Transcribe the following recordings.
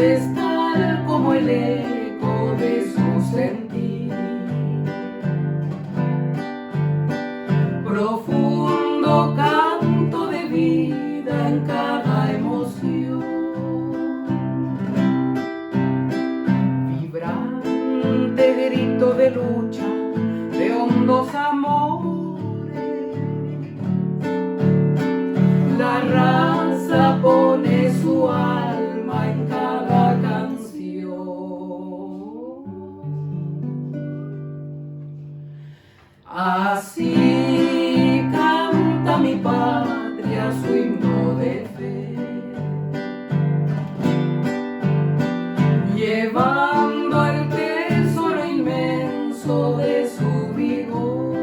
ancestral como el eco de su sentir. Profundo canto de vida en cada emoción. Vibrante grito de lucha, de hondos amores. La raza pone su alma en cada canción. Así canta mi patria su himno de fe, llevando el tesoro inmenso de su vigor,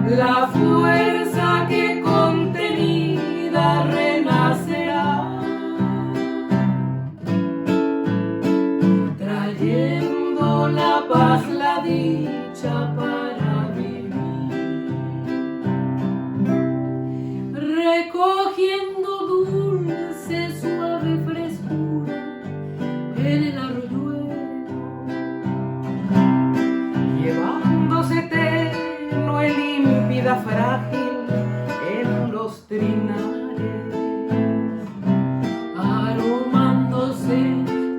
la fuerza que contenida renacerá, trayendo la paz, la dicha para vivir, recogiendo dulce, suave frescura en el arroyuelo, llevándose tenue, límpida, frágil en los trinares, aromándose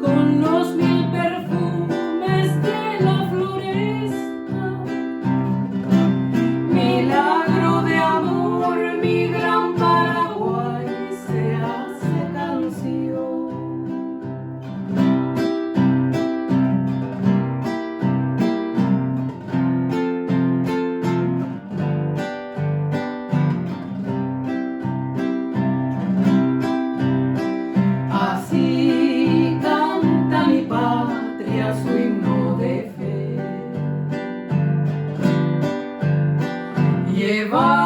con los mil perfumes de la floresta. Milagro de amor, mi gran Paraguay se hace canción. Así canta mi patria su himno de fe, lleva